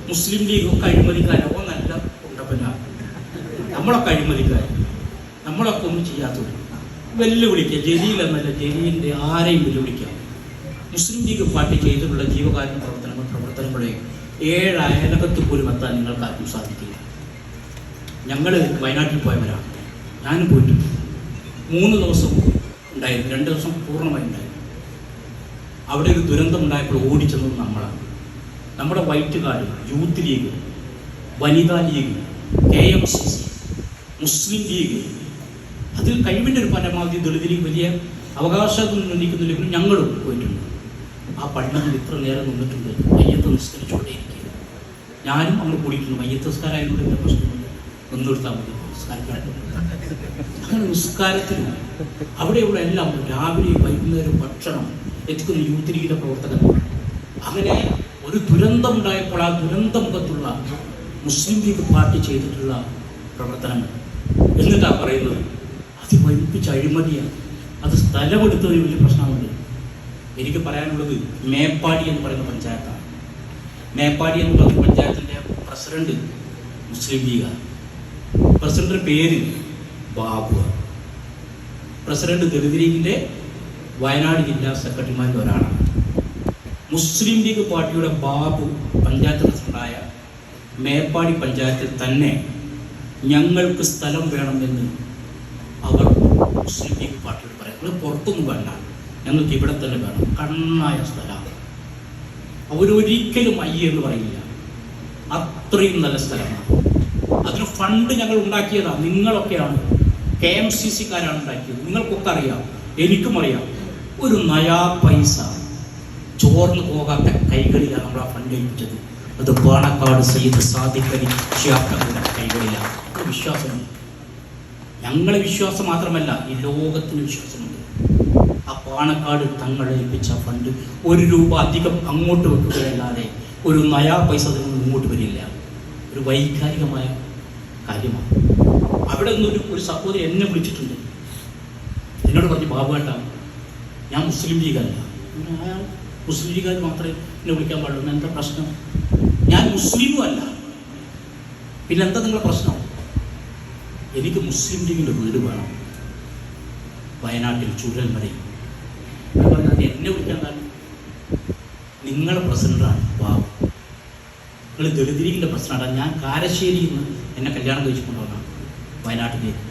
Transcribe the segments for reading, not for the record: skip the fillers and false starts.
മുസ്ലിം league ഒക്കെ അഴിമതിക്കാരോ നല്ല ഉണ്ടപ്പന, നമ്മളൊക്കെ അഴിമതിക്കാർ, നമ്മളൊക്കെ ഒന്നും ചെയ്യാത്തവർ. വെല്ലുവിളിക്കുക ജലീൽ എന്നല്ല, ജലീലിൻ്റെ ആരെയും വെല്ലുവിളിക്കാം. മുസ്ലിം ലീഗ് പാർട്ടി ചെയ്തിട്ടുള്ള ജീവകാരുണ്യ പ്രവർത്തനങ്ങളെ 7 അയലകത്ത് പോലും എത്താൻ നിങ്ങൾക്ക് ആർക്കും സാധിക്കില്ല. ഞങ്ങൾ വയനാട്ടിൽ പോയവരാണ്, ഞാനും പോയിട്ടുണ്ട്. 3 ദിവസം ഉണ്ടായിരുന്നു, 2 ദിവസം പൂർണ്ണമായി ഉണ്ടായിരുന്നു. അവിടെ ഒരു ദുരന്തം ഉണ്ടായപ്പോൾ ഓടിച്ചെന്നത് നമ്മളാണ്. നമ്മുടെ വൈറ്റ് കാർഡ്, യൂത്ത് ലീഗ്, വനിതാ ലീഗ്, KMCC, മുസ്ലിം ലീഗ്, അതിൽ കഴിവിൻ്റെ ഒരു പരമാവധി ദളിത് ലീഗ് വലിയ അവകാശം ഉന്നയിക്കുന്നില്ലെങ്കിലും ഞങ്ങളും പോയിട്ടുണ്ട്. ആ പള്ളിയിൽ ഇത്ര നേരം നിന്നിട്ടുണ്ട്, മയ്യത്ത് നിസ്കരിച്ചുകൊണ്ടേയിരിക്കുക. ഞാനും അങ്ങ് കൂടിയിട്ടുണ്ട്. മയ്യത്ത് നിസ്കാരമായതുകൊണ്ട് എൻ്റെ പ്രശ്നമുണ്ട്, നിന്നെടുത്താൽ മതി നിസ്കാരക്കാരൻ. അങ്ങനെ നിസ്കാരത്തിലും അവിടെയുള്ള എല്ലാം രാവിലെയും വൈകുന്നേരം ഭക്ഷണം എത്തിക്കുന്ന യൂത്ത് ലീഗിൻ്റെ പ്രവർത്തകർ. അങ്ങനെ ഒരു ദുരന്തം ഉണ്ടായപ്പോൾ ആ ദുരന്തമുഖത്തുള്ള മുസ്ലിം ലീഗ് പാർട്ടി ചെയ്തിട്ടുള്ള പ്രവർത്തനങ്ങൾ എന്നിട്ടാണ് പറയുന്നത് അത് വൈപ്പിച്ച അഴിമതിയാണ്, അത് സ്ഥലമെടുത്തതിൽ വലിയ പ്രശ്നമുണ്ട്. എനിക്ക് പറയാനുള്ളത് മേപ്പാടി എന്ന് പറയുന്ന പഞ്ചായത്താണ്. മേപ്പാടി എന്ന് പറയുന്ന പഞ്ചായത്തിൻ്റെ പ്രസിഡന്റ് മുസ്ലിം ലീഗാണ്. പ്രസിഡന്റിൻ്റെ പേര് ബാബു. പ്രസിഡന്റ് ദളിത് ലീഗിൻ്റെ വയനാട് ജില്ലാ സെക്രട്ടറിമാരിൽ ഒരാളാണ്. മുസ്ലിം ലീഗ് പാർട്ടിയുടെ ബാബു പഞ്ചായത്ത് പ്രസിഡന്റായ മേപ്പാടി പഞ്ചായത്തിൽ തന്നെ ഞങ്ങൾക്ക് സ്ഥലം വേണമെന്ന് അവർ മുസ്ലിം ലീഗ് പാർട്ടിയോട് പറയാം. അത് പുറത്തൊന്നും വേണ്ട, ഞങ്ങൾക്ക് ഇവിടെ തന്നെ വേണം, കണ്ണായ സ്ഥലമാണ്. അവരൊരിക്കലും എന്ന് പറയില്ല, അത്രയും നല്ല സ്ഥലമാണ്. അതിന് ഫണ്ട് ഞങ്ങൾ ഉണ്ടാക്കിയതാണ്, നിങ്ങളൊക്കെയാണ്, KMCC-കാരാണ് ഉണ്ടാക്കിയത്. നിങ്ങൾക്കൊക്കെ അറിയാം, എനിക്കും അറിയാം. ഒരു നയാ പൈസ ചോർന്നു പോകാത്ത കൈകളിലാണ് നമ്മൾ ആ ഫണ്ട് ഏൽപ്പിച്ചത്. അത് പാണക്കാട് സയ്യിദ് സാദിഖ് അലി ശിഹാബ് കൈകളിലാണ്. വിശ്വാസമുണ്ട്, ഞങ്ങളെ വിശ്വാസം മാത്രമല്ല ഈ ലോകത്തിന് വിശ്വാസമുണ്ട്. ആ പാണക്കാട് തങ്ങൾ ഏൽപ്പിച്ച ഫണ്ട് 1 രൂപ അധികം അങ്ങോട്ട് വെക്കുകയല്ലാതെ ഒരു നയാ പൈസ അതിൽ ഇങ്ങോട്ട് വരില്ല. ഒരു വൈകാരികമായ കാര്യമാണ്. അവിടെ നിന്നൊരു സഹോദരി എന്നെ വിളിച്ചിട്ടുണ്ട്, എന്നോട് പറഞ്ഞു, ബാബുവേട്ടാ ഞാൻ മുസ്ലിം ലീഗല്ല. അയാൾ മുസ്ലിം ലീഗുകാർ മാത്രമേ എന്നെ വിളിക്കാൻ പാടുള്ളൂ, എന്താ പ്രശ്നം? ഞാൻ മുസ്ലിമും അല്ല, പിന്നെന്താ നിങ്ങളുടെ പ്രശ്നം? എനിക്ക് മുസ്ലിം ലീഗിൻ്റെ വീട് വേണം വയനാട്ടിൽ ചൂരൽമലയിൽ. ഞാൻ പറഞ്ഞു, അത് എന്നെ വിളിക്കാൻ കാരണം നിങ്ങളുടെ പ്രസിഡന്റാണ് ബാബു, നിങ്ങൾ ദളിത് ലീഗിൻ്റെ പ്രസിഡന്റാണ്. ഞാൻ കാരശ്ശേരിയിൽ നിന്ന് എന്നെ കല്യാണം കഴിച്ചിട്ടുള്ളതാണ് വയനാട്ടിലേക്ക്.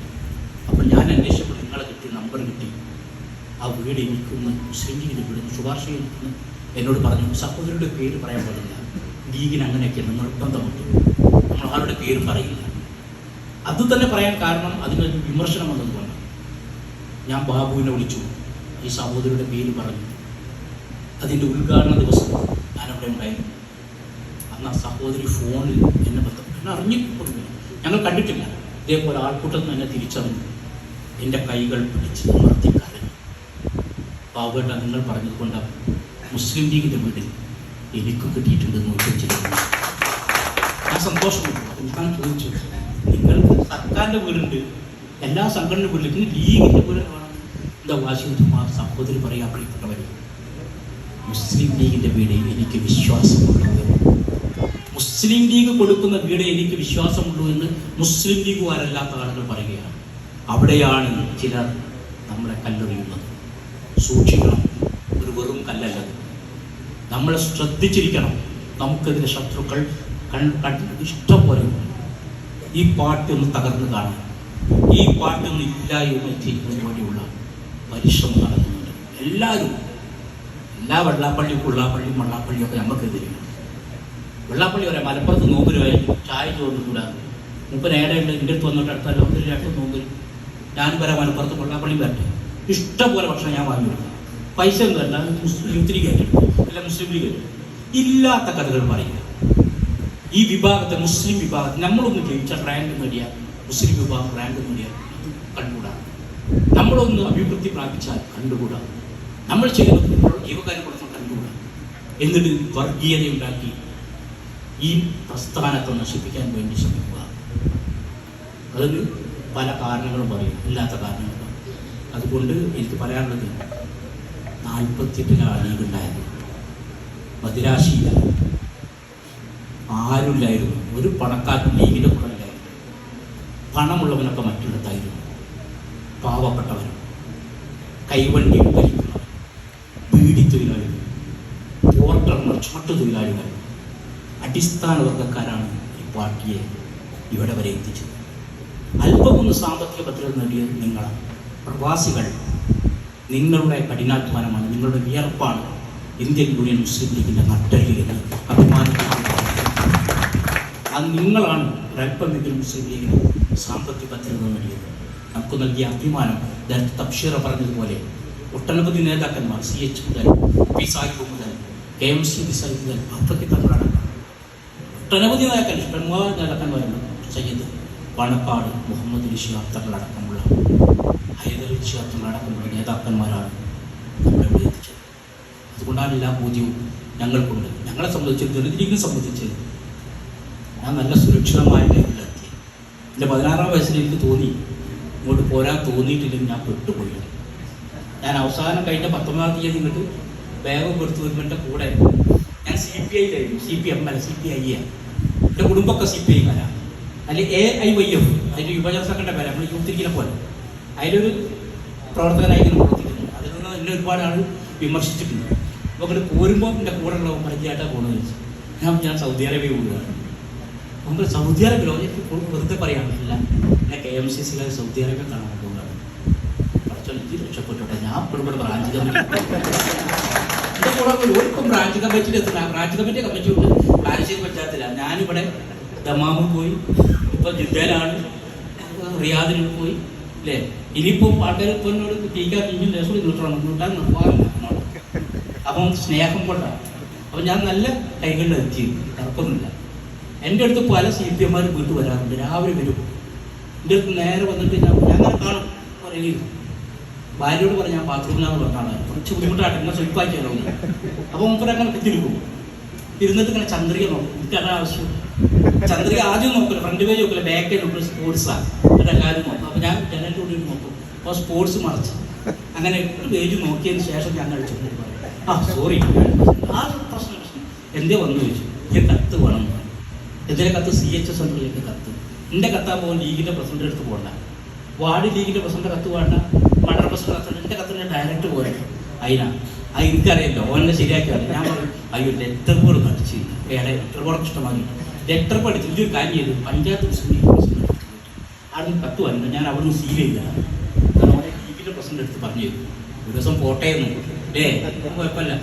അപ്പോൾ ഞാൻ അന്വേഷിച്ചപ്പോൾ നിങ്ങളെ കിട്ടി, നമ്പർ കിട്ടി. ആ വീട് എനിക്കൊന്ന് മുസ്ലിം ലീഗിൻ്റെ വീട് ശുപാർശ ചെയ്തിട്ട് എന്നോട് പറഞ്ഞു, സഹോദരിയുടെ പേര് പറയാൻ പാടില്ല, ലീഗിന് അങ്ങനെയൊക്കെയാണ് നിർബന്ധമുണ്ട്, നമ്മൾ ആരുടെ പേരും പറയില്ല. അത് തന്നെ പറയാൻ കാരണം അതിനൊരു വിമർശനം വന്നതുകൊണ്ട് ഞാൻ ബാബുവിനെ വിളിച്ചു, ഈ സഹോദരിയുടെ പേര് പറഞ്ഞു. അതിൻ്റെ ഉദ്ഘാടന ദിവസം ഞാനവിടെ ഉണ്ടായിരുന്നു. അന്ന് ആ സഹോദരി ഫോണിൽ എന്നെ എന്നെ അറിഞ്ഞിട്ടുണ്ട്, ഞങ്ങൾ കണ്ടിട്ടില്ല. ഇതേപോലെ ആൾക്കൂട്ടത്തിൽ എന്നെ തിരിച്ചറിഞ്ഞു, എൻ്റെ കൈകൾ പിടിച്ച് നിർത്തിക്കാരൻ. ബാബുവേട്ട നിങ്ങൾ പറഞ്ഞതുകൊണ്ടാണ് മുസ്ലിം ലീഗിൻ്റെ വീട്ടിൽ എനിക്ക് കിട്ടിയിട്ടുണ്ടെന്ന് ചോദിച്ചിരുന്നു. ഞാൻ സന്തോഷമുണ്ട്. ഞാൻ ചോദിച്ചു, നിങ്ങൾ സർക്കാരിൻ്റെ വീടുണ്ട്, എല്ലാ സംഘടന വീട്ടിലും ലീഗിൻ്റെ വീട് വേണം, എന്താ വാശിയുദ്ധമാ? സഹോദരി പറയാൻ പ്രിയപ്പെട്ടവർ, മുസ്ലിം ലീഗിൻ്റെ വീട് എനിക്ക് വിശ്വാസമുള്ളൂ, മുസ്ലിം ലീഗ് കൊടുക്കുന്ന വീട് എനിക്ക് വിശ്വാസമുള്ളൂ എന്ന് മുസ്ലിം ലീഗുകാരല്ലാത്ത ആളുകൾ പറയുകയാണ്. അവിടെയാണ് ചിലർ നമ്മളെ കല്ലെറിയുന്നത്. സൂക്ഷിക്കണം, ഒരു വെറും കല്ലല്ലത്. നമ്മളെ ശ്രദ്ധിച്ചിരിക്കണം. നമുക്കെതിരെ ശത്രുക്കൾ ഇഷ്ടം പോലെ. ഈ പാർട്ടി ഒന്ന് തകർന്ന് കാണാൻ, ഈ പാർട്ടി ഒന്ന് ഇല്ലായ്മ ചെയ്യുന്നതിന് വേണ്ടിയുള്ള പരിശ്രമം നടക്കുന്നുണ്ട്. എല്ലാവരും, എല്ലാ വെള്ളാപ്പള്ളിയും കുള്ളാപ്പള്ളിയും മണ്ണാപ്പള്ളിയും ഒക്കെ നമുക്കെതിരെയാണ്. വെള്ളാപ്പള്ളി വരെ മലപ്പുറത്ത് നോമ്പുരുമായി ചായ ചോർന്ന് കൂടാതെ മുമ്പ് നേടെയുണ്ട്. എൻ്റെ അടുത്ത് വന്നിട്ട് അടുത്താലും 1-2 നോമ്പിൽ ഞാനും വരാം, മലപ്പുറത്ത് വെള്ളാപ്പള്ളി വരട്ടെ, ഇഷ്ടം പോലെ ഭക്ഷണം ഞാൻ വാങ്ങി കൊടുക്കാം. പൈസ ഒന്നും അല്ല, യൂത്ത് ലീഗ് ആയിട്ട് അല്ല മുസ്ലിം ലീഗ് ആയിട്ട് ഇല്ലാത്ത കഥകൾ പറയുക. ഈ വിഭാഗത്തെ, മുസ്ലിം വിഭാഗത്തെ നമ്മളൊന്ന് ജയിച്ച റാങ്ക് നേടിയ മുസ്ലിം വിഭാഗം റാങ്ക് നേടിയാൽ കണ്ടുകൂടാ. നമ്മളൊന്ന് അഭിവൃദ്ധി പ്രാപിച്ചാൽ കണ്ടുകൂടാ. നമ്മൾ ചെയ്യുന്ന ജീവകാര്യ കൊടുക്കാൻ കണ്ടുകൂടാ. എന്നിട്ട് വർഗീയതയുണ്ടാക്കി ഈ പ്രസ്ഥാനത്തെ നശിപ്പിക്കാൻ വേണ്ടി ശ്രമിക്കുക. അതിന് പല കാരണങ്ങളും പറയും, ഇല്ലാത്ത കാരണങ്ങളും. അതുകൊണ്ട് എനിക്ക് പറയാനുള്ളത്, 48-ലാണ് ലീഗ് ഉണ്ടായത്, മദിരാശിയിലാണ്. ആരുമില്ലായിരുന്നു. ഒരു പണക്കാരൻ ലീഗിൻ്റെ കൂടെ ഇല്ലായിരുന്നു. പണമുള്ളവനൊക്കെ മറ്റിടത്തായിരുന്നു. പാവപ്പെട്ടവരും, കൈവണ്ടി വലിക്കുന്നവർ, ബീഡി തൊഴിലാളികൾ, പോർട്ടർമാർ, ചുമട്ടുതൊഴിലാളികൾ, അടിസ്ഥാന വർഗ്ഗക്കാരാണ് ഈ പാർട്ടിയെ ഇവിടെ വരെ എത്തിച്ചത്. അല്പമൊന്ന് സാമ്പത്തിക ഭദ്രത നേടിയത് നിങ്ങളാണ്. പ്രവാസികൾ, നിങ്ങളുടെ കഠിനാധ്വാനമാണ്, നിങ്ങളുടെ വിയർപ്പാണ് ഇന്ത്യൻ യൂണിയൻ മുസ്ലിം ലീഗിൻ്റെ നട്ടെല്ല് എന്ന് അഭിമാനിക്കുന്നു. അത് നിങ്ങളാണ് ഒരല്പമെങ്കിലും മുസ്ലിം ലീഗിന് സാമ്പത്തിക ഭദ്രത നേടിയത്. നമുക്ക് നൽകിയ അഭിമാനം തബ്ഷീറ പറഞ്ഞതുപോലെ ഒട്ടനവധി നേതാക്കന്മാർ, CH മുതൽ പി സാഹിബ് മുതൽ KMC സാഹിബ് മുതൽ അത്രയ്ക്ക് തങ്ങളടക്കം ഒട്ടനവധി നേതാക്കന്മാരുണ്ട്. സയ്യിദ് പാണക്കാട് മുഹമ്മദ് അലി ശിഹാബ് തങ്ങളടക്കമുള്ള ഹൈദർ അലി ശിഹാബ് തങ്ങളടക്കമുള്ള നേതാക്കന്മാരാണ് നമ്മളെ ഇവിടെ എത്തിച്ചത്. അതുകൊണ്ടാണ് എല്ലാ ബോധ്യവും ഞങ്ങൾക്കുണ്ട്. ഞങ്ങളെ സംബന്ധിച്ച് ദളിതലീഗിനെ സംബന്ധിച്ച് ഞാൻ നല്ല സുരക്ഷിതമായ ലൈഫിലെത്തി. എൻ്റെ 16-ാം വയസ്സിൽ എനിക്ക് തോന്നി ഇങ്ങോട്ട് പോരാൻ തോന്നിയിട്ടില്ലെങ്കിൽ ഞാൻ പെട്ടുപോയി. ഞാൻ അവസാനം കഴിഞ്ഞ 19-ാം തീയതി ഇങ്ങോട്ട് ബാഗ് കൊടുത്തു വരുമ്പോൾ എൻ്റെ കൂടെ ഞാൻ CPI-യിലായിരുന്നു. CPM അല്ല, CPI ആണ്. എൻ്റെ കുടുംബമൊക്കെ CPI-കാരാണ്. അല്ലെങ്കിൽ AIYF, അതിൻ്റെ യുവജന സംഘടന പേരാണ്. നമ്മൾ യൂത്ത് ലീഗിനെ പോലെ അതിലൊരു പ്രവർത്തകനായിരുന്നു പ്രവർത്തിക്കുന്നത്. അതിൽ നിന്ന് എന്നെ ഒരുപാട് ആൾ വിമർശിച്ചിട്ടുണ്ട്. അപ്പോൾ അങ്ങോട്ട് പോരുമ്പോൾ എൻ്റെ കൂടെ ഉള്ള പരിചയമായിട്ടാണ് പോകുന്നത് വെച്ചു. ഞാൻ സൗദി അറേബ്യ പോവുകയാണ്. നമ്മൾ സൗദി അറേബ്യ വെറുതെ പറയാനില്ല, എന്നെ KMCC-ക്കാർ സൗദി അറേബ്യ കാണാൻ പോകുകയാണ്. കുറച്ച് രക്ഷപ്പെട്ടോട്ടെ. ഞാൻ ഇപ്പോഴും ഇവിടെ ബ്രാഞ്ച് കമ്മിറ്റി എൻ്റെ കൂടെ ഒരിപ്പം ബ്രാഞ്ച് കമ്മിറ്റിയിൽ എത്തുന്ന ബ്രാഞ്ച് കമ്മിറ്റി ഉണ്ട്. ബാലുശ്ശേരി പഞ്ചായത്തിലാണ്. ഞാനിവിടെ ദമാമിൽ പോയി, ഇപ്പോൾ ജിദ്ദയിലാണ്, റിയാദിൽ പോയി അല്ലേ. ഇനിയിപ്പോൾ ആൾക്കാർ ഇപ്പോൾ എന്നോട് ടീക്കാർ ഇഞ്ചിൻ ദേശം കിട്ടാൻ നിർവാഹമില്ല. അപ്പം സ്നേഹം കൊണ്ടാണ്. അപ്പം ഞാൻ നല്ല കൈകളിൽ എത്തി, തർക്കമൊന്നുമില്ല. എൻ്റെ അടുത്ത് പല CPM-മാർ വീട്ടിൽ വരാറുണ്ട്. രാവിലെ വരും എൻ്റെ അടുത്ത് നേരെ വന്നിട്ട് ഞാൻ അങ്ങനെ കാണും പറയുന്നത്. ഭാര്യയോട് പറഞ്ഞാൽ ഞാൻ ബാത്റൂമിലാന്ന് പറഞ്ഞാണ്, കുറച്ച് ബുദ്ധിമുട്ടായിട്ട് ഇങ്ങനെ സ്വൽപ്പാക്കിയാലോ. അപ്പോൾ മുമ്പ് അങ്ങനെ കുത്തിരിക്കും, ഇരുന്നിട്ട് ഇങ്ങനെ ചന്ദ്രിക നോക്കും. എനിക്കത് ആവശ്യം. ചന്ദ്രിക ആദ്യം നോക്കില്ല, ഫ്രണ്ട് പേജ് നോക്കില്ല, ബാക്ക് പേജ് നോക്കില്ല, സ്പോർട്സാണ്. എന്നിട്ട് എല്ലാവരും നോക്കും. അപ്പോൾ ഞാൻ ജനലിൻ്റെ കൂടി നോക്കും. അപ്പോൾ സ്പോർട്സ് മറിച്ച് അങ്ങനെ ഒരു പേജ് നോക്കിയതിന് ശേഷം ഞാൻ കഴിച്ചു സോറി ആ പ്രശ്നം എന്തേ വന്നു ചോദിച്ചു. ഈ കത്ത് വേണം. എന്തിൻ്റെ കത്ത്? CH സെൻറ്ററിലേക്ക് കത്ത്. എൻ്റെ കത്താൻ പോകുന്ന ലീഗിൻ്റെ പ്രസിഡന്റ് അടുത്ത് പോകണ്ട, വാർഡ് ലീഗിൻ്റെ പ്രസിഡന്റ് കത്ത് വേണ്ട, മണ്ഡലം പ്രസിഡന്റ് കത്ത്. എൻ്റെ കത്തിന് ഡയറക്റ്റ് പോരെ. അതിനാണ് അത് എനിക്കറിയില്ലോ, ഓനെ ശരിയാക്കിയാണ്. ഞാൻ പറഞ്ഞു അയ്യോ ലെറ്റർ ബോർഡ് പഠിച്ച് ലെറ്റർ ബോർഡൊക്കെ ഇഷ്ടമായി. ലെറ്റർ പഠിച്ച് ഇതൊരു കാര്യം ചെയ്തു. പഞ്ചായത്ത് മുസ്ലിം അവിടുന്ന് കത്ത് വന്നു. ഞാൻ അവിടുന്ന് സീൽ ചെയ്തതാണ്. ഓനെ ലീഗിൻ്റെ പ്രസിഡന്റ് അടുത്ത് പറഞ്ഞു തരും. ഒരു ദിവസം പോട്ടേന്ന് കുഴപ്പമില്ല.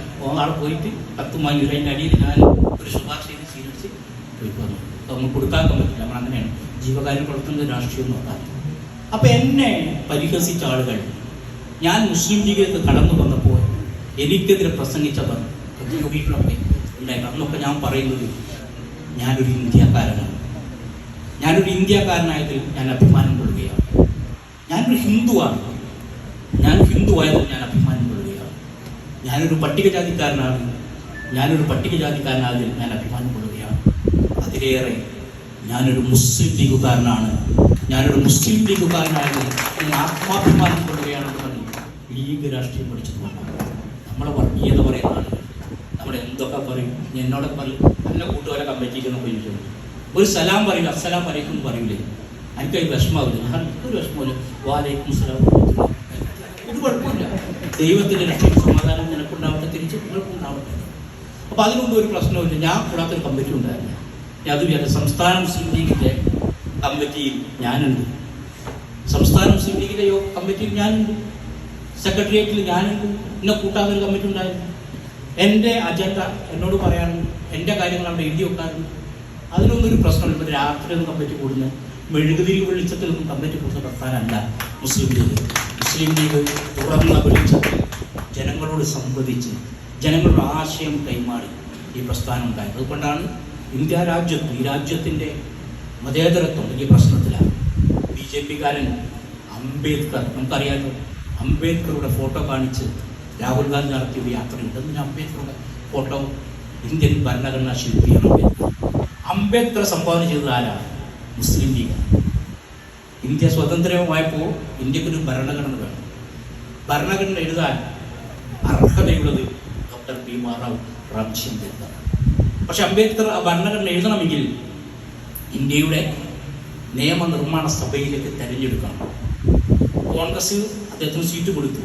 ആളെ പോയിട്ട് കത്ത് വാങ്ങി. അതിൻ്റെ അടിയിൽ ഞാൻ ഒരു ശുപാർശ ചെയ്ത് സ്വീകരിച്ച് പോയി വന്നു. അപ്പോൾ നമുക്ക് കൊടുക്കാൻ പറ്റില്ല. നമ്മൾ അങ്ങനെയാണ് ജീവകാര്യം പ്രവർത്തനത്തിൽ രാഷ്ട്രീയം നോക്കാൻ. അപ്പം എന്നെ പരിഹസിച്ച ആളുകൾ ഞാൻ മുസ്ലിം ലീഗിലേക്ക് കടന്നു വന്നപ്പോൾ എനിക്കെതിരെ പ്രസംഗിച്ചവർ വീട്ടിലൊക്കെ ഉണ്ടായിരുന്നു. അന്നൊക്കെ ഞാൻ പറയുന്നത് ഞാനൊരു ഇന്ത്യക്കാരനാണ്. ഞാനൊരു ഇന്ത്യക്കാരനായതിൽ ഞാൻ അഭിമാനം കൊള്ളുകയാണ്. ഞാനൊരു ഹിന്ദുവാണ്. ഞാൻ ഹിന്ദുവായതിൽ ഞാൻ അഭിമാനം കൊള്ളുകയാണ്. ഞാനൊരു പട്ടികജാതിക്കാരനാണ്. ഞാൻ അഭിമാനം കൊള്ളുകയാണ്. അതിലേറെ ഞാനൊരു മുസ്ലിം ലീഗുകാരനാണ്. ഞാനൊരു മുസ്ലിം ലീഗുകാരനായതിൽ ഞാൻ ആത്മാഭിമാനം കൊള്ളുകയാണെന്ന് പറഞ്ഞു ലീഗ് രാഷ്ട്രീയം പഠിച്ചതുകൊണ്ടാണ്. നമ്മളെ വർഗീയത പറയുന്ന ആളുകൾ നമ്മൾ എന്തൊക്കെ പറയും. എന്നോടൊക്കെ പറയും നല്ല കൂട്ടുകാരെ കമ്മിറ്റിയിലെന്നൊക്കെ ചോദിച്ചു. ഒരു സലാം പറയില്ല, അസ്സലാം വലൈക്കും പറയൂലേ. എനിക്കത് വിഷമാവില്ല. ഞാൻ ഒരു വിഷമമില്ല. വാലൈക്കും സലാം, ഒരു കുഴപ്പമില്ല. ദൈവത്തിൻ്റെ രക്ഷയും സമാധാനം നിനക്കുണ്ടാവട്ടെ, തിരിച്ച് നിങ്ങൾക്കുണ്ടാവട്ടെ. അപ്പോൾ അതിനൊന്നും ഒരു പ്രശ്നമില്ല. ഞാൻ കൂടാത്തൊരു കമ്മിറ്റി ഉണ്ടായിരുന്നു. അതുമില്ല. സംസ്ഥാന മുസ്ലിം ലീഗിൻ്റെ കമ്മിറ്റിയിൽ ഞാനുണ്ട്. സംസ്ഥാന മുസ്ലിം ലീഗിൻ്റെ കമ്മിറ്റിയിൽ ഞാനുണ്ട്. സെക്രട്ടേറിയറ്റിൽ ഞാനുണ്ട്. എന്നെ കൂട്ടാത്തൊരു കമ്മിറ്റി ഉണ്ടായിരുന്നു. എൻ്റെ അജണ്ട എന്നോട് പറയാറുണ്ട്. എൻ്റെ കാര്യങ്ങൾ അവിടെ എഴുതി വെക്കാറുണ്ട്. അതിനൊന്നും ഒരു പ്രശ്നമില്ല. ഇപ്പോൾ രാത്രിയൊന്നും കമ്മിറ്റി കൂടുന്ന മെഴുകുതിരി വെളിച്ചത്തിലൊന്നും കമ്മിറ്റി കൂടുന്ന പ്രസ്ഥാനമല്ല മുസ്ലിം ലീഗ്. മുസ്ലിം ലീഗ് തുറന്ന വെളിച്ചത്തിൽ ജനങ്ങളോട് സംവദിച്ച് ജനങ്ങളുടെ ആശയം കൈമാറി ഈ പ്രസ്ഥാനം ഉണ്ടായത്. അതുകൊണ്ടാണ് ഇന്ത്യ രാജ്യത്ത്, ഈ രാജ്യത്തിൻ്റെ മതേതരത്വം വലിയ പ്രശ്നത്തിലാണ്. BJP-കാരൻ അംബേദ്കർ, നമുക്കറിയാമല്ലോ, അംബേദ്കറുടെ ഫോട്ടോ കാണിച്ച് രാഹുൽ ഗാന്ധി നടത്തിയ ഒരു യാത്രയുണ്ട്. അതിന് അംബേദ്കറുടെ ഫോട്ടോ ഇന്ത്യൻ ഭരണഘടനാ ശില്പിയാണ് അംബേദ്കർ. അംബേദ്കർ സംഭാവന ചെയ്തത് ആരാണ്? മുസ്ലിം ലീഗാണ്. ഇന്ത്യ സ്വതന്ത്രമായപ്പോൾ ഇന്ത്യക്കൊരു ഭരണഘടന വേണം. ഭരണഘടന എഴുതാൻ അർഹതയുള്ളത് ഡോക്ടർ ഭീമാറാവ് റാംജി അംബേദ്കർ. പക്ഷെ അംബേദ്കർ ആ ഭരണഘടന എഴുതണമെങ്കിൽ ഇന്ത്യയുടെ നിയമനിർമ്മാണ സഭയിലേക്ക് തെരഞ്ഞെടുക്കണം. കോൺഗ്രസ് അദ്ദേഹത്തിന് സീറ്റ് കൊടുത്തു,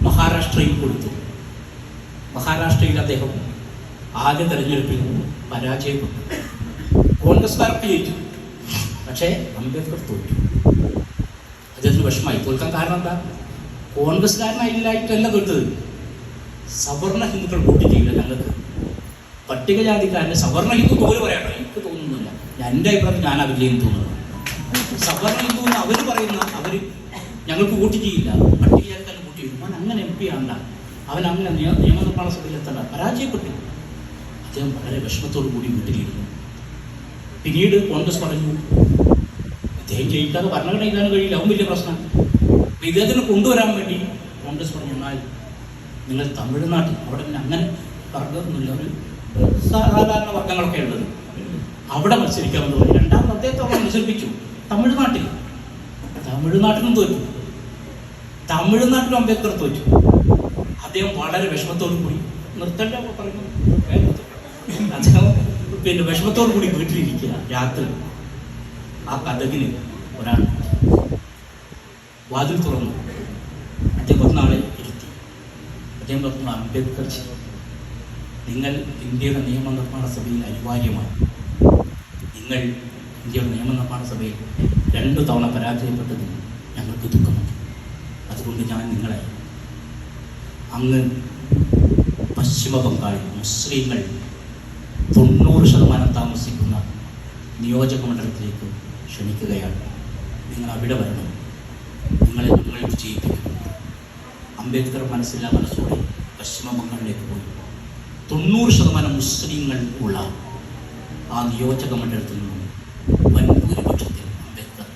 മഹാരാഷ്ട്രയിൽ കൊടുത്തു. മഹാരാഷ്ട്രയിൽ അദ്ദേഹം ആദ്യ തെരഞ്ഞെടുപ്പിൽ പരാജയപ്പെട്ടു. കോൺഗ്രസ്സുകാർക്ക് ജയിച്ചു, പക്ഷേ അംബേദ്കർ തോറ്റു. അദ്ദേഹത്തിന് വിഷമമായി. തോൽക്കാൻ കാരണം എന്താ? കോൺഗ്രസ്സുകാരനായിട്ടല്ല തോറ്റത്, സവർണ ഹിന്ദുക്കൾ വോട്ട് ചെയ്യില്ല ഞങ്ങൾക്ക്. പട്ടികജാതിക്കാരന് സവർണ ഹിന്ദു തോല് പറയാട്ടോ, എനിക്ക് തോന്നുന്നില്ല. എൻ്റെ അഭിപ്രായത്തിൽ ഞാൻ അവരിലേന്ന് തോന്നുന്നത്. സവർണ ഹിന്ദു എന്ന് അവർ പറയുന്ന അവർ ഞങ്ങൾക്ക് വോട്ട് ചെയ്യില്ല, പട്ടികജാതിക്കാരന് വോട്ട് ചെയ്യും. അവൻ അങ്ങനെ MP ആണ്ട, അവൻ അങ്ങനെ നിയമനിർമ്മാണ സഭയിലെത്തണ്ട, പരാജയപ്പെട്ടു. അദ്ദേഹം വളരെ വിഷമത്തോടു കൂടി വീട്ടിലിരുന്നു. പിന്നീട് കോൺഗ്രസ് പറഞ്ഞു അദ്ദേഹം ജയിക്കാതെ ഭരണഘടന എഴുതാനും കഴിയില്ല, അവൻ വലിയ പ്രശ്നം. ഇദ്ദേഹത്തിന് കൊണ്ടുവരാൻ വേണ്ടി കോൺഗ്രസ് പറഞ്ഞു, എന്നാൽ നിങ്ങൾ തമിഴ്നാട്ടിൽ, അവിടെ പിന്നെ അങ്ങനെ വർഗ്ഗമൊന്നുമില്ല, ഒരു സാധാരണ വർഗ്ഗങ്ങളൊക്കെ ഉള്ളത്, അവിടെ മത്സരിക്കാമെന്ന് പറഞ്ഞു. രണ്ടാമത് അദ്ദേഹത്തെ അവിടെ മത്സരിപ്പിച്ചു തമിഴ്നാട്ടിലും തോറ്റു. തമിഴ്നാട്ടിലും അംബേദ്കർ തോറ്റു. അദ്ദേഹം വളരെ വിഷമത്തോടു കൂടി നിർത്തണ്ട പറയുന്നു, അദ്ദേഹം പിന്നെ വിഷമത്തോടു കൂടി വീട്ടിലിരിക്കുക. രാത്രി ആ കഥകിന് ഒരാൾ വാതിൽ തുറന്നു. അദ്ദേഹം ഒന്നാളെ ഇരുത്തി. അദ്ദേഹം പറഞ്ഞു, അംബേദ്കർ നിങ്ങൾ ഇന്ത്യയുടെ നിയമനിർമ്മാണ സഭയിൽ അനിവാര്യമാണ്. നിങ്ങൾ ഇന്ത്യയുടെ നിയമനിർമ്മാണ സഭയിൽ 2 തവണ പരാജയപ്പെട്ടതിന് ഞങ്ങൾക്ക് ദുഃഖമുണ്ട്. അതുകൊണ്ട് ഞാൻ നിങ്ങളെ അങ്ങ് പശ്ചിമ ബംഗാളിൽ മുസ്ലിങ്ങൾ 90% താമസിക്കുന്ന നിയോജക മണ്ഡലത്തിലേക്ക് ക്ഷണിക്കുകയാണ്. നിങ്ങൾ അവിടെ വരണം, നിങ്ങളെ ഞങ്ങൾ വിജയിപ്പിക്കും. അംബേദ്കർ മനസ്സില്ലാ മനസ്സോടെ പശ്ചിമ ബംഗാളിലേക്ക് പോയി. 90% മുസ്ലിങ്ങൾ ഉള്ള ആ നിയോജക മണ്ഡലത്തിൽ നിന്നും വൻ ഭൂരിപക്ഷത്തിൽ അംബേദ്കർ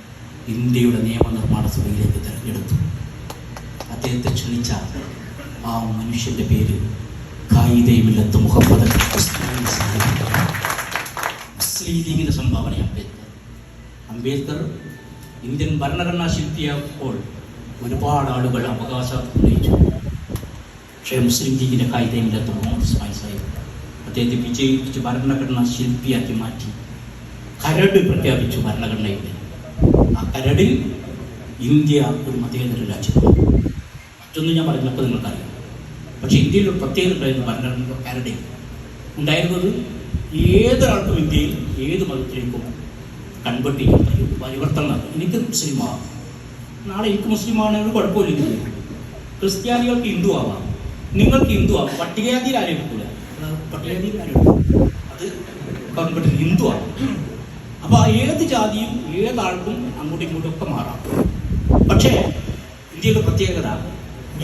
ഇന്ത്യയുടെ നിയമനിർമ്മാണ സഭയിലേക്ക് തിരഞ്ഞെടുത്തു. അദ്ദേഹത്തെ ക്ഷണിച്ച ആ മനുഷ്യൻ്റെ പേര് ഖായിദെ മില്ലത്ത് മുഹമ്മദ് മുസ്ലിം ലീഗിൻ്റെ സംഭാവന. അംബേദ്കർ ഇന്ത്യൻ ഭരണഘടനാ ശില്പിയായപ്പോൾ ഒരുപാട് ആളുകൾ അവകാശം ഉന്നയിച്ചു. പക്ഷേ മുസ്ലിം ലീഗിൻ്റെ ഖായിദെ മില്ലത്ത് മുഹമ്മദ് സാഹിബ് അദ്ദേഹത്തെ വിജയിപ്പിച്ച് ഭരണഘടനാ ശില്പിയാക്കി മാറ്റി. കരട് പ്രഖ്യാപിച്ചു ഭരണഘടനയുടെ. ആ കരടിൽ ഇന്ത്യ ഒരു മതേതര രാജ്യമാണ്. മറ്റൊന്നും ഞാൻ പറഞ്ഞപ്പോൾ നിങ്ങൾക്കറിയാം. പക്ഷേ ഇന്ത്യയിൽ ഒരു പ്രത്യേകത ഉണ്ടായിരുന്നു. ഭരണഘടന കരടിൽ ഉണ്ടായിരുന്നത് ഏതൊരാൾക്കും ഇന്ത്യയിൽ ഏത് മതത്തിലേക്കും കൺവേർട്ട് ചെയ്യാൻ കഴിയും, പരിവർത്തനം നടത്തും. എനിക്ക് മുസ്ലിമാവാം, നാളെ എനിക്ക് മുസ്ലിമാണെങ്കിൽ കുഴപ്പമില്ല. ക്രിസ്ത്യാനികൾക്ക് ഹിന്ദു ആവാം, നിങ്ങൾക്ക് ഹിന്ദു ആവാം. പട്ടികജാതിയിൽ ആരെയും എടുക്കില്ല, പട്ടികജാതിയിൽ ആരും അത് കൺവേർട്ട് ഹിന്ദു ആവാം. അപ്പോൾ ഏത് ജാതിയും ഏതാൾക്കും അങ്ങോട്ടും ഇങ്ങോട്ടും ഒക്കെ മാറാം. പക്ഷേ ഇന്ത്യയുടെ പ്രത്യേകത,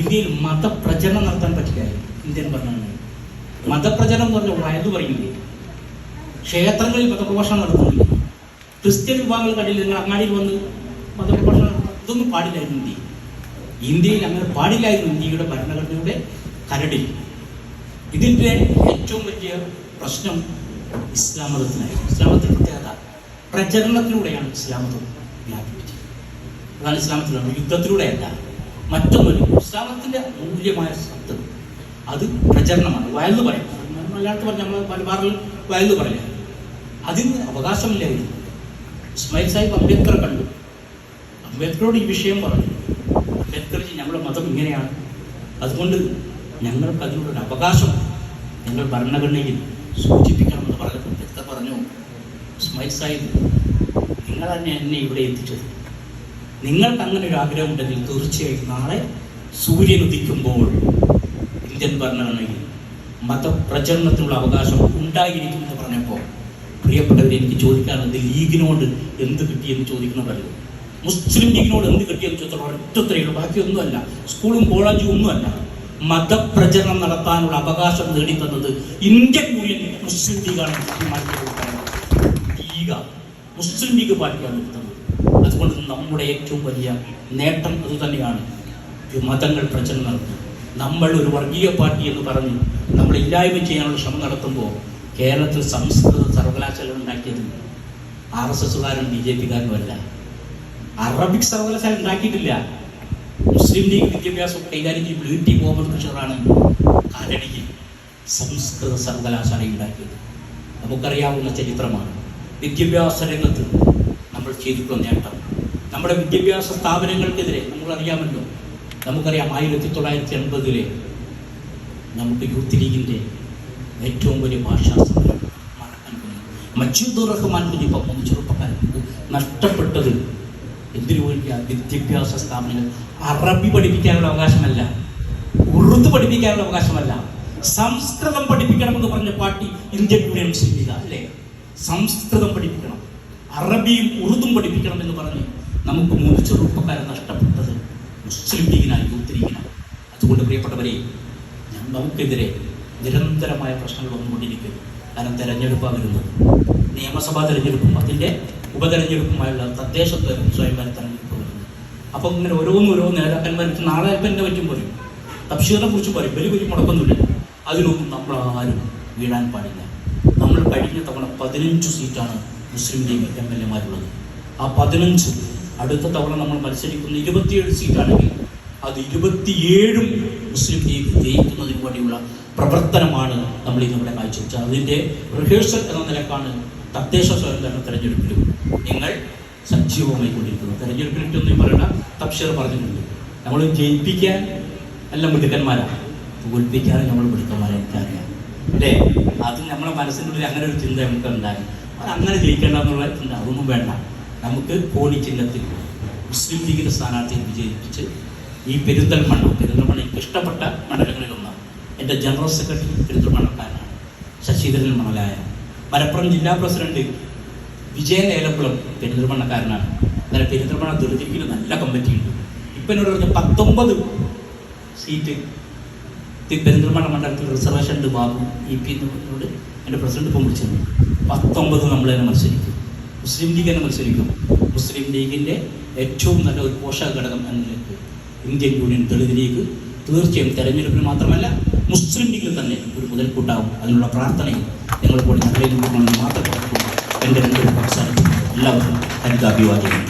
ഇന്ത്യയിൽ മതപ്രചരണം നടത്താൻ പറ്റില്ല. ഇന്ത്യൻ ഭരണഘടന മതപ്രചരണം എന്ന് പറഞ്ഞാൽ വയത് പറയില്ലേ, ക്ഷേത്രങ്ങളിൽ മതപ്രഭാഷണം നടത്തുന്നില്ല. ക്രിസ്ത്യൻ വിഭാഗങ്ങൾ കണ്ടില്ല, നിങ്ങൾ അങ്ങാടിയിൽ വന്ന് മതപ്രഭാഷണം നടത്തും, ഇതൊന്നും പാടില്ലായിരുന്നു ഇന്ത്യയിൽ അങ്ങനെ പാടില്ലായിരുന്നു. ഇന്ത്യയുടെ ഭരണഘടനയുടെ കരടിൽ. ഇതിൻ്റെ ഏറ്റവും വലിയ പ്രശ്നം ഇസ്ലാം മതത്തിനായിരുന്നു. ഇസ്ലാം മതത്തിൻ്റെ പ്രത്യേകത പ്രചരണത്തിലൂടെയാണ് ഇസ്ലാം മതം വ്യാപിപ്പിച്ചത്. അതാണ് ഇസ്ലാമത്തിലുള്ള യുദ്ധത്തിലൂടെയല്ല, മറ്റൊന്നുമില്ല. ഇസ്ലാമത്തിൻ്റെ മൂല്യമായ സത്ത് അത് പ്രചരണമാണ്. വയലു പറയും, മലയാളത്തിൽ പറഞ്ഞ നമ്മൾ മലബാറിൽ വയലു പറയാം. അതിന് അവകാശമില്ലായിരുന്നു. ഇസ്മായിൽ സാഹിബ് അംബേദ്കറെ കണ്ടു, അംബേദ്കറോട് ഈ വിഷയം പറഞ്ഞു. അംബേദ്കർ ഞങ്ങളുടെ മതം ഇങ്ങനെയാണ്, അതുകൊണ്ട് ഞങ്ങൾക്ക് അതിനോടൊരു അവകാശം ഞങ്ങൾ ഭരണഘടനയിൽ സൂചിപ്പിക്കണമെന്ന് പറഞ്ഞപ്പോൾ അംബേദ്കർ പറഞ്ഞു, ഇസ്മായിൽ സാഹിബ് നിങ്ങൾ തന്നെ എന്നെ ഇവിടെ എത്തിച്ചത്. നിങ്ങൾക്ക് അങ്ങനെ ഒരു ആഗ്രഹമുണ്ടെങ്കിൽ തീർച്ചയായും നാളെ സൂര്യൻ ഉദിക്കുമ്പോൾ ഇന്ത്യൻ ഭരണഘടനയിൽ മതപ്രചരണത്തിനുള്ള അവകാശം ഉണ്ടായിരിക്കുമെന്ന് പറഞ്ഞപ്പോൾ പ്രിയപ്പെട്ടവരെ, എനിക്ക് ചോദിക്കാറുണ്ട്, ലീഗിനോട് എന്ത് കിട്ടിയെന്ന് ചോദിക്കുന്നവരല്ലോ. മുസ്ലിം ലീഗിനോട് എന്ത് കിട്ടിയെന്ന് ചോദിച്ചാൽ ഒറ്റത്രയുള്ളൂ, ബാക്കിയൊന്നുമല്ല, സ്കൂളും കോളേജും ഒന്നുമല്ല. മതപ്രചരണം നടത്താനുള്ള അവകാശം നേടിത്തന്നത് ഇന്ത്യൻ യൂണിയൻ മുസ്ലിം ലീഗാണ്. മുസ്ലിം ലീഗ് പാർട്ടിയാണ് എടുത്തത്. അതുകൊണ്ട് നമ്മുടെ ഏറ്റവും വലിയ നേട്ടം അതുതന്നെയാണ്. മതങ്ങൾ പ്രചരണം നടത്തും. നമ്മൾ ഒരു വർഗീയ പാർട്ടി എന്ന് പറഞ്ഞ് നമ്മൾ ഇല്ലായ്മ ചെയ്യാനുള്ള ശ്രമം നടത്തുമ്പോൾ കേരളത്തിൽ സംസ്കൃത സർവകലാശാല ഉണ്ടാക്കിയത് RSSകാരും BJPക്കാരും അല്ല. അറബിക് സർവകലാശാല ഉണ്ടാക്കിയിട്ടില്ല. മുസ്ലിം ലീഗ് വിദ്യാഭ്യാസം കൈകാര്യം ചെയ്യും. ടി മുഹമ്മദ് ബഷീറാണ് കാലടിയിൽ സംസ്കൃത സർവകലാശാല ഉണ്ടാക്കിയത്. നമുക്കറിയാവുന്ന ചരിത്രമാണ്. വിദ്യാഭ്യാസ രംഗത്ത് നമ്മൾ ചെയ്തിട്ടുള്ള നേട്ടം, നമ്മുടെ വിദ്യാഭ്യാസ സ്ഥാപനങ്ങൾക്കെതിരെ നമ്മളറിയാമല്ലോ. നമുക്കറിയാം 1980 നമുക്ക് യൂത്ത് ലീഗിൻ്റെ ഏറ്റവും വലിയ ഭാഷാ സമരം മറക്കാൻ കഴിയും. മജീദുർ റഹ്മാൻ കുഞ്ഞിപ്പം 3 ചെറുപ്പക്കാർക്ക് നഷ്ടപ്പെട്ടത് എന്തിനു വേണ്ടിയാണ്? വിദ്യാഭ്യാസ സ്ഥാപനങ്ങൾ. അറബി പഠിപ്പിക്കാനുള്ള അവകാശമല്ല, ഉറുദു പഠിപ്പിക്കാനുള്ള അവകാശമല്ല, സംസ്കൃതം പഠിപ്പിക്കണമെന്ന് പറഞ്ഞ പാർട്ടി ഇന്ത്യൻ യൂണിയൻ മുസ്ലിം ലീഗ് അല്ലേ? സംസ്കൃതം പഠിപ്പിക്കണം, അറബിയും ഉറുദും പഠിപ്പിക്കണം എന്ന് പറഞ്ഞ് നമുക്ക് 3 ചെറുപ്പക്കാരെ നഷ്ടപ്പെട്ടത് മുസ്ലിം ലീഗിനാണ്, യൂത്ത് ലീഗിനാണ്. അതുകൊണ്ട് പ്രിയപ്പെട്ടവരെ, നമുക്കെതിരെ നിരന്തരമായ പ്രശ്നങ്ങൾ വന്നുകൊണ്ടിരിക്കും. കാരണം തെരഞ്ഞെടുപ്പാണ് വരുന്നത്, നിയമസഭാ തെരഞ്ഞെടുപ്പും അതിൻ്റെ ഉപതെരഞ്ഞെടുപ്പുമായുള്ള തദ്ദേശ സ്വയംഭരണ തെരഞ്ഞെടുപ്പ് വരുന്നത്. അപ്പം ഇങ്ങനെ ഓരോ നേതാക്കന്മാർക്ക് നാളെ തന്നെ പറ്റും പറയും, തഫ്സീറിനെ കുറിച്ച് പറയും, വലിയ മുടക്കൊന്നുമില്ല. അതിനൊന്നും നമ്മളാരും വീഴാൻ പാടില്ല. നമ്മൾ കഴിഞ്ഞ തവണ 15 സീറ്റാണ് മുസ്ലിം ലീഗ് MLA-മാരുള്ളത്. ആ 15 അടുത്ത തവണ നമ്മൾ മത്സരിക്കുന്ന 27 സീറ്റാണെങ്കിൽ അത് 27 മുസ്ലിം ലീഗ് ജയിക്കുന്നതിന് വേണ്ടിയുള്ള പ്രവർത്തനമാണ് നമ്മൾ ഇന്നിവിടെ കാഴ്ചവെച്ചത്. അതിൻ്റെ റിഹേഴ്സൽ എന്ന നിലക്കാണ് തദ്ദേശ സ്വയംഭരണ തെരഞ്ഞെടുപ്പിലും നിങ്ങൾ സജീവമായി കൊണ്ടിരിക്കുന്നത്. തെരഞ്ഞെടുപ്പിനൊന്നും പറയണ്ട, തഫ്സീർ പറഞ്ഞിട്ടുണ്ട്, നമ്മൾ ജയിപ്പിക്കാൻ എല്ലാം മിടുക്കന്മാരാണ്, തോൽപ്പിക്കാതെ നമ്മൾ മിടുക്കന്മാരെ എനിക്കറിയാം അല്ലേ? അത് നമ്മളെ മനസ്സിൻ്റെ ഉള്ളിൽ അങ്ങനെ ഒരു ചിന്ത നമുക്ക് ഉണ്ടായി, അങ്ങനെ ജയിക്കേണ്ട എന്നുള്ള ചിന്ത അതൊന്നും വേണ്ട. നമുക്ക് കോണി ചിഹ്നത്തിൽ മുസ്ലിം ലീഗിൻ്റെ സ്ഥാനാർത്ഥിയെ വിജയിപ്പിച്ച് ഈ പെരിന്തൽമണ്ണ എനിക്ക് ഇഷ്ടപ്പെട്ട മണ്ഡലങ്ങളിലൊന്നാണ്. എൻ്റെ ജനറൽ സെക്രട്ടറി പെരിന്തൽമണ്ണക്കാരനാണ്, ശശിധരൻ മണലായ. മലപ്പുറം ജില്ലാ പ്രസിഡന്റ് വിജയൻ ഏലക്കുളം പെരിന്തൽമണ്ണക്കാരനാണ്. അങ്ങനെ പെരിന്തൽമണ്ണ ദുരിതിക്കിൽ നല്ല കമ്മിറ്റിയുണ്ട്. ഇപ്പം എന്നോട് പറഞ്ഞ 19 സീറ്റ് പെരിന്തൽമണ്ണ മണ്ഡലത്തിൽ റിസർവേഷൻ ഉണ്ട് ബാബു EP എന്നോട് എൻ്റെ പ്രസിഡന്റ് ഇപ്പം വിളിച്ചിരുന്നു. 19 നമ്മൾ തന്നെ മത്സരിക്കും, മുസ്ലിം ലീഗ് തന്നെ മത്സരിക്കും. മുസ്ലിം ലീഗിൻ്റെ ഏറ്റവും നല്ല ഒരു പോഷക ഘടകം എന്ന നിലയ്ക്ക് ഇന്ത്യൻ യൂണിയൻ ദളിത് ലീഗ് തീർച്ചയായും തെരഞ്ഞെടുപ്പിൽ മാത്രമല്ല മുസ്ലിം ലീഗിൽ തന്നെ ഒരു മുതൽക്കൂട്ടാവും. അതിനുള്ള പ്രാർത്ഥനയും നിങ്ങൾ കൂടി ഞങ്ങളെ മാത്രം എൻ്റെ 2 അവസാനിക്കും. എല്ലാവർക്കും എൻ്റെ അഭിവാദ്യങ്ങൾ.